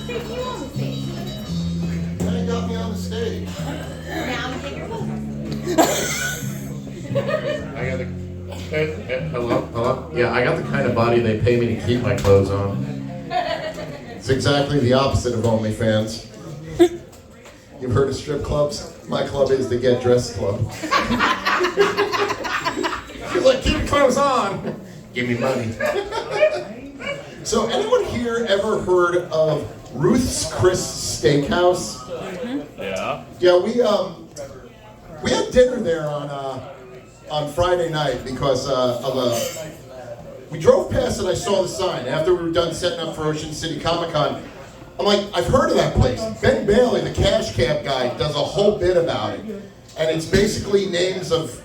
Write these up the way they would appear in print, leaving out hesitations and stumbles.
take you on the stage. Now you got me on the stage. Now you take your clothes off. I got the. Hello? Yeah, I got the kind of body they pay me to keep my clothes on. It's exactly the opposite of OnlyFans. You've heard of strip clubs? My club is the Get Dressed Club. She's like, keep your clothes on. Give me money. So anyone here ever heard of Ruth's Chris Steakhouse? Yeah. Yeah, we had dinner there on Friday night because we drove past it. I saw the sign after we were done setting up for Ocean City Comic Con. I'm like, I've heard of that place. Ben Bailey, the cash cab guy, does a whole bit about it, and it's basically names of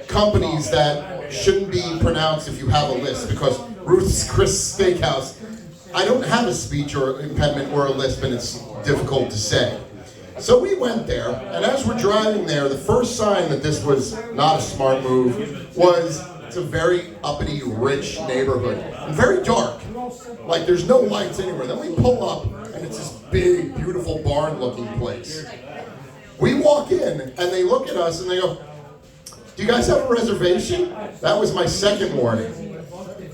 companies that shouldn't be pronounced if you have a list, because Ruth's Chris Steakhouse, I don't have a speech or impediment or a lisp, and it's difficult to say. So we went there, and as we're driving there, the first sign that this was not a smart move was it's a very uppity, rich neighborhood, and very dark. Like there's no lights anywhere. Then we pull up, and it's this big, beautiful barn-looking place. We walk in, and they look at us, and they go, "Do you guys have a reservation?" That was my second warning.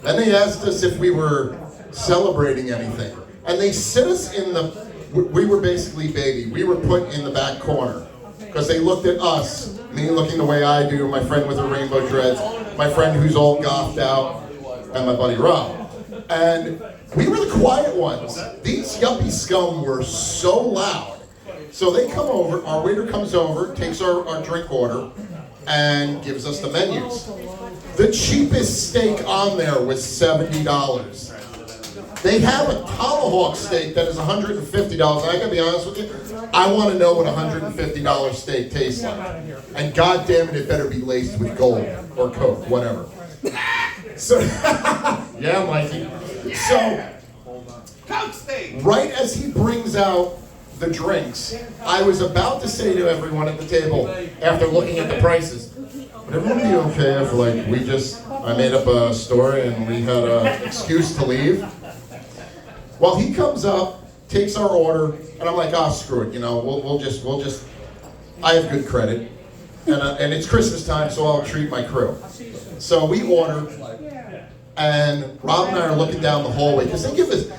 Then they asked us if we were celebrating anything, and they sit us in the. We were basically baby. We were put in the back corner because they looked at us, me looking the way I do, my friend with the rainbow dreads, my friend who's all gothed out, and my buddy Rob. And we were the quiet ones. These yuppie scum were so loud. So they come over, our waiter comes over, takes our drink order, and gives us the menus. The cheapest steak on there was $70. They have a tomahawk steak that is $150. I gotta be honest with you, I want to know what a $150 steak tastes like. And God damn it, it better be laced with gold or coke, whatever. So, yeah, Mikey. So, Coke steak. right as he brings out the drinks, I was about to say to everyone at the table, after looking at the prices, would everyone be okay if, like, I made up a story and we had an excuse to leave? Well, he comes up, takes our order, and I'm like, screw it, we'll just, I have good credit, and it's Christmas time, so I'll treat my crew. So we order, and Rob and I are looking down the hallway, because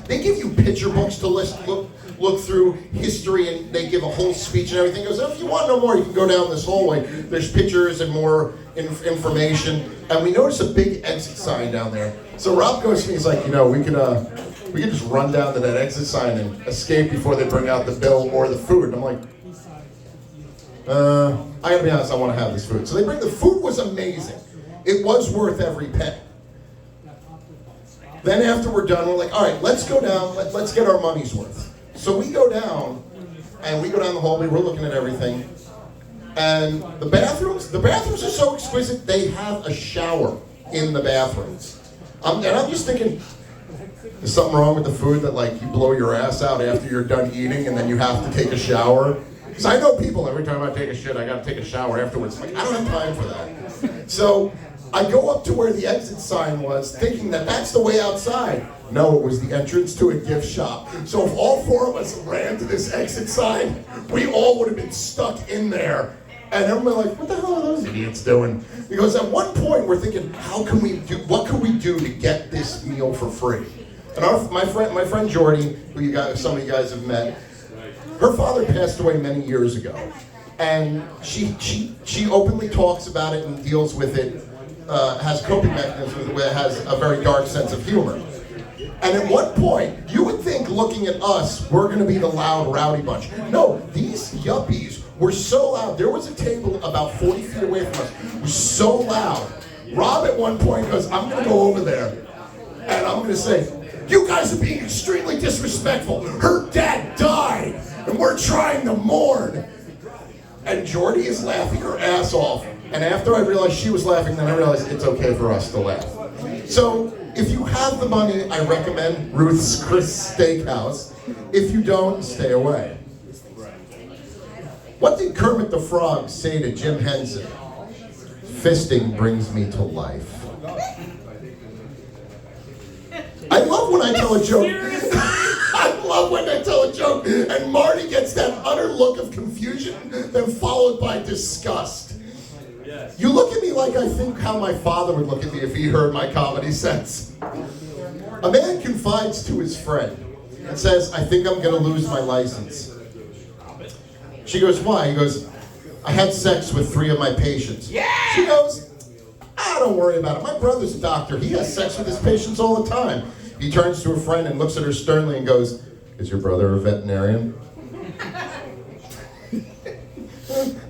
they give you picture books to look through history, and they give a whole speech and everything. He goes, if you want to know more, you can go down this hallway. There's pictures and more information, and we notice a big exit sign down there. So Rob goes to me, he's like, we could just run down to that exit sign and escape before they bring out the bill or the food. And I'm like, I gotta be honest, I want to have this food. So they bring the food was amazing. It was worth every penny. Then after we're done, we're like, all right, let's go down, let's get our money's worth. So we go down, and we go down the hallway, we're looking at everything. And the bathrooms are so exquisite, they have a shower in the bathrooms. And I'm just thinking, is something wrong with the food that, like, you blow your ass out after you're done eating and then you have to take a shower? Because I know people, every time I take a shit, I gotta take a shower afterwards. Like, I don't have time for that. So I go up to where the exit sign was, thinking that that's the way outside. No, it was the entrance to a gift shop. So if all four of us ran to this exit sign, we all would have been stuck in there. And everyone like, what the hell are those idiots doing? Because at one point we're thinking, what can we do to get this meal for free? And my friend Jordy, who some of you guys have met, her father passed away many years ago, and she openly talks about it and deals with it, has coping mechanisms, has a very dark sense of humor. And at one point, you would think, looking at us, we're going to be the loud, rowdy bunch. No, these yuppies were so loud. There was a table about 40 feet away from us. It was so loud. Rob at one point goes, I'm going to go over there, and I'm going to say, you guys are being extremely disrespectful. Her dad died, and we're trying to mourn. And Jordy is laughing her ass off. And after I realized she was laughing, then I realized it's okay for us to laugh. So if you have the money, I recommend Ruth's Chris Steakhouse. If you don't, stay away. What did Kermit the Frog say to Jim Henson? Fisting brings me to life. I love when I tell a joke. I love when I tell a joke And Marty gets that utter look of confusion, then followed by disgust. You look at me like I think how my father would look at me if he heard my comedy sets. A man confides to his friend and says, I think I'm going to lose my license. She goes, why? He goes, I had sex with 3 of my patients. She goes, don't worry about it. My brother's a doctor. He has sex with his patients all the time. He turns to a friend and looks at her sternly and goes, is your brother a veterinarian?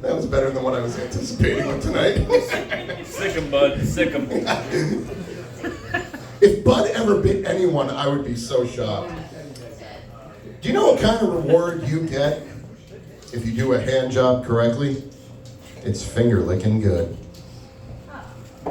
That was better than what I was anticipating with tonight. Sick him, bud. Sick him. If Bud ever bit anyone, I would be so shocked. Do you know what kind of reward you get if you do a hand job correctly? It's finger licking good.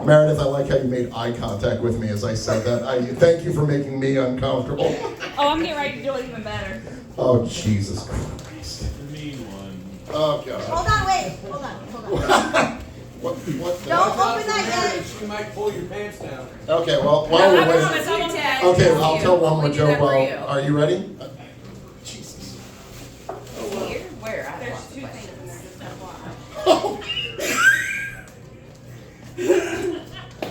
Meredith, I like how you made eye contact with me as I said that. Thank you for making me uncomfortable. Oh, I'm getting ready to do it even better. Oh, Jesus Christ. Mean one. Oh, God. Hold on, wait. Hold on. What the? Don't open that yet. You might pull your pants down. Okay, well, while we're waiting. Okay, Okay, well, I'll tell one more We do that joke. for you. Are you ready? Jesus. Here? Where? There's 2 things.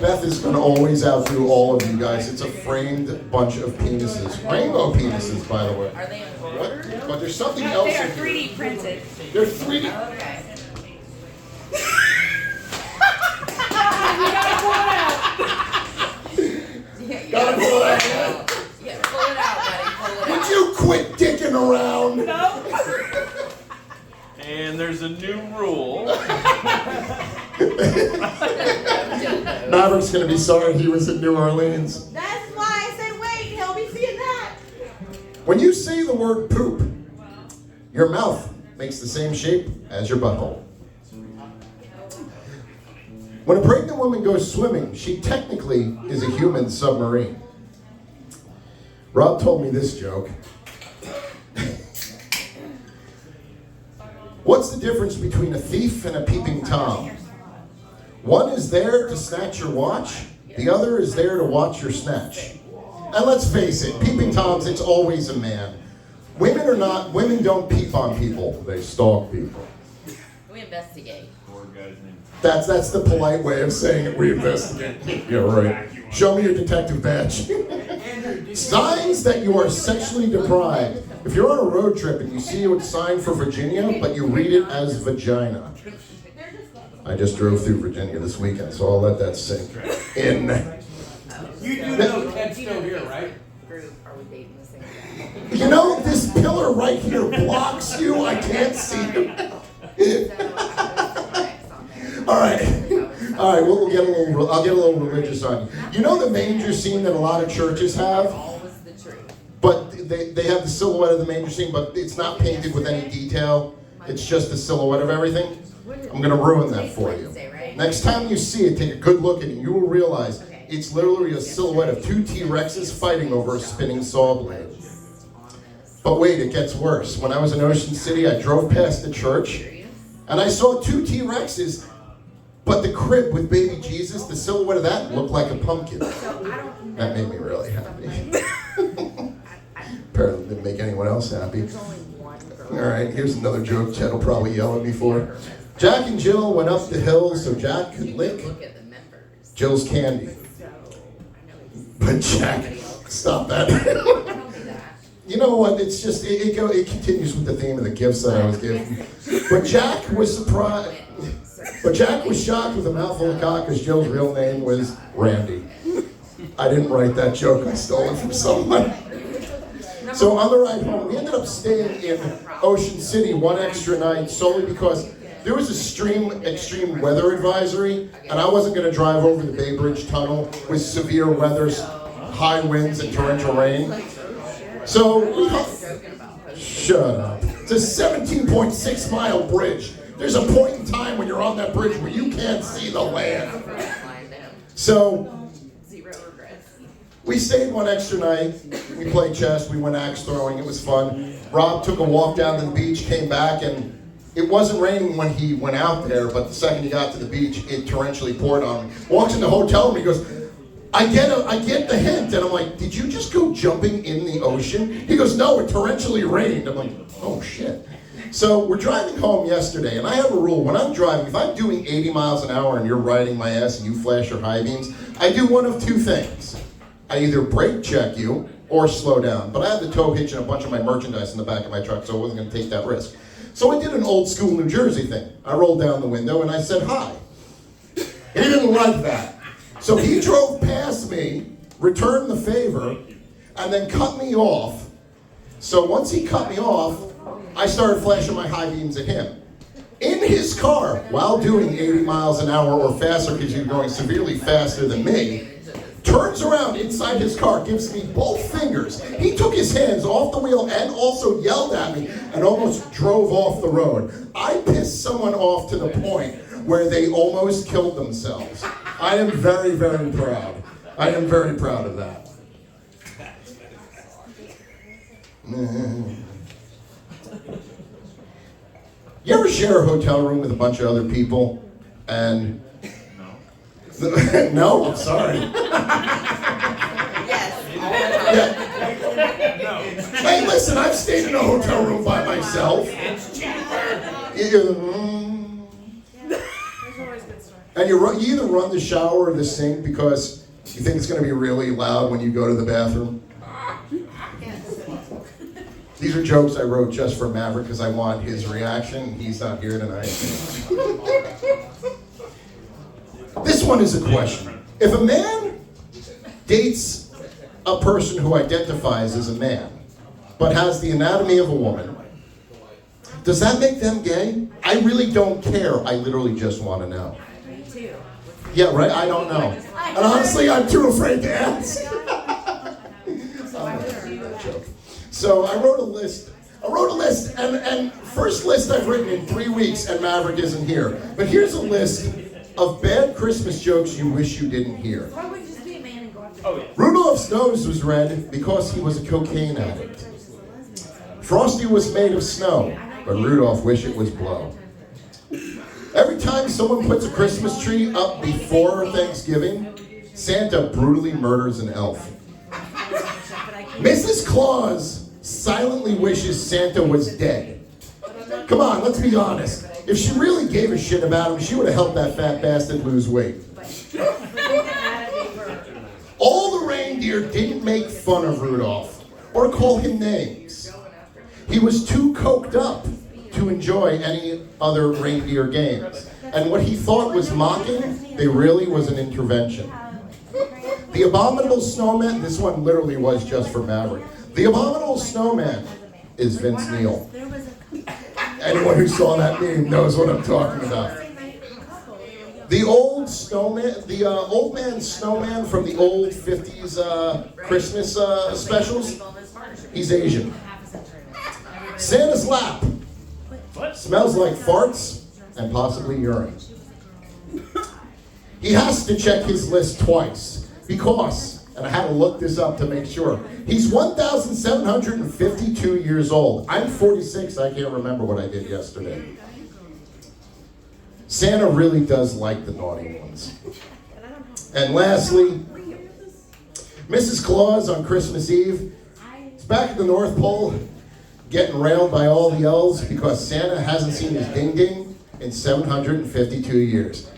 Beth is going to always outdo all of you guys. It's a framed bunch of penises. Rainbow penises, by the way. Are they What? embroidered? But there's something No, else they are in here. 3D printed. They're 3D. Okay. Gotta pull it out. Yeah, pull it out, buddy. Pull it Would out. you quit dicking around? And there's a new rule. Maverick's going to be sorry he was in New Orleans. That's why I said wait. He'll be seeing that. When you say the word poop, your mouth makes the same shape as your butthole. When a pregnant woman goes swimming, she technically is a human submarine. Rob told me this joke. What's the difference between a thief and a peeping Tom? One is there to snatch your watch, the other is there to watch your snatch. And let's face it, peeping Toms, it's always a man. Women don't peep on people, they stalk people. We investigate. Poor guy's name. That's the polite way of saying it, we investigate. Yeah, right. Show me your detective badge. Signs that you are sexually deprived. If you're on a road trip and you see a sign for Virginia, but you read it as vagina. I just drove through Virginia this weekend, so I'll let that sink in. You do know Ted's still here, right? Group, are we dating the same guy? You know, this pillar right here blocks you. I can't see you. All right. All right, I'll get a little religious on you. You know the manger scene that a lot of churches have? Always the truth. But they have the silhouette of the manger scene, but it's not painted with any detail. It's just the silhouette of everything. I'm going to ruin that for you. Next time you see it, take a good look at it. You will realize it's literally a silhouette of 2 T-Rexes fighting over a spinning saw blade. But wait, it gets worse. When I was in Ocean City, I drove past the church, and I saw 2 T-Rexes, but the crib with baby Jesus, the silhouette of that looked like a pumpkin. That made me really happy. Apparently didn't make anyone else happy. All right, here's another joke Chad will probably yell at me for. Jack and Jill went up the hill so Jack could lick Look at the members. Jill's candy. But Jack, stop that. You know what? It's just it continues with the theme of the gifts that I was given. But Jack was surprised. But Jack was shocked with a mouthful of cock because Jill's real name was Randy. I didn't write that joke. I stole it from someone. So on the ride home, we ended up staying in Ocean City one extra night solely because there was a extreme weather advisory, and I wasn't going to drive over the Bay Bridge Tunnel with severe weather, high winds, and torrential rain. So we shut up. It's a 17.6 mile bridge. There's a point in time when you're on that bridge where you can't see the land. So we stayed one extra night. We played chess. We went axe throwing. It was fun. Rob took a walk down to the beach, came back, and it wasn't raining when he went out there, but the second he got to the beach, it torrentially poured on him. Walks in the hotel room, he goes, I get the hint, and I'm like, did you just go jumping in the ocean? He goes, no, it torrentially rained. I'm like, oh shit. So we're driving home yesterday, and I have a rule. When I'm driving, if I'm doing 80 miles an hour and you're riding my ass and you flash your high beams, I do one of two things. I either brake check you or slow down. But I had the tow hitch and a bunch of my merchandise in the back of my truck, so I wasn't going to take that risk. So I did an old school New Jersey thing. I rolled down the window and I said hi. He didn't like that. So he drove past me, returned the favor, and then cut me off. So once he cut me off, I started flashing my high beams at him. In his car, while doing 80 miles an hour or faster, because you're going severely faster than me, turns around inside his car, gives me both fingers. He took his hands off the wheel and also yelled at me and almost drove off the road. I pissed someone off to the point where they almost killed themselves. I am very, very proud. I am very proud of that. You ever share a hotel room with a bunch of other people and... No, I'm sorry. Yes. Yeah. Hey, listen, I've stayed in a hotel room by myself. And you either run the shower or the sink because you think it's going to be really loud when you go to the bathroom. These are jokes I wrote just for Maverick because I want his reaction. He's not here tonight. This one is a question. If a man dates a person who identifies as a man, but has the anatomy of a woman, does that make them gay? I really don't care. I literally just want to know. Me too. Yeah, right? I don't know. And honestly, I'm too afraid to ask. So I wrote a list. And first list I've written in 3 weeks, and Maverick isn't here. But here's a list of bad Christmas jokes you wish you didn't hear. Why would you just be a man and go after Oh, yeah. Rudolph's nose was red because he was a cocaine addict. Frosty was made of snow, but Rudolph wished it was blow. Every time someone puts a Christmas tree up before Thanksgiving, Santa brutally murders an elf. Mrs. Claus silently wishes Santa was dead. Come on, let's be honest. If she really gave a shit about him, she would have helped that fat bastard lose weight. All the reindeer didn't make fun of Rudolph or call him names. He was too coked up to enjoy any other reindeer games. And what he thought was mocking, they really was an intervention. The Abominable Snowman, this one literally was just for Maverick. The Abominable Snowman is Vince Neil. Anyone who saw that meme knows what I'm talking about. The old snowman, the old man snowman from the old 50s Christmas specials, he's Asian. Santa's lap smells like farts and possibly urine. He has to check his list twice because, and I had to look this up to make sure, he's 1,752 years old. I'm 46, I can't remember what I did yesterday. Santa really does like the naughty ones. And lastly, Mrs. Claus on Christmas Eve is back at the North Pole getting railed by all the elves because Santa hasn't seen his ding ding in 752 years.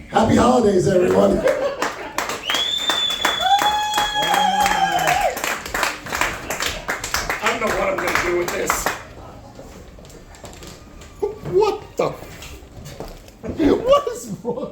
Happy holidays, everyone. I don't know what I'm going to do with this. What the? What is wrong?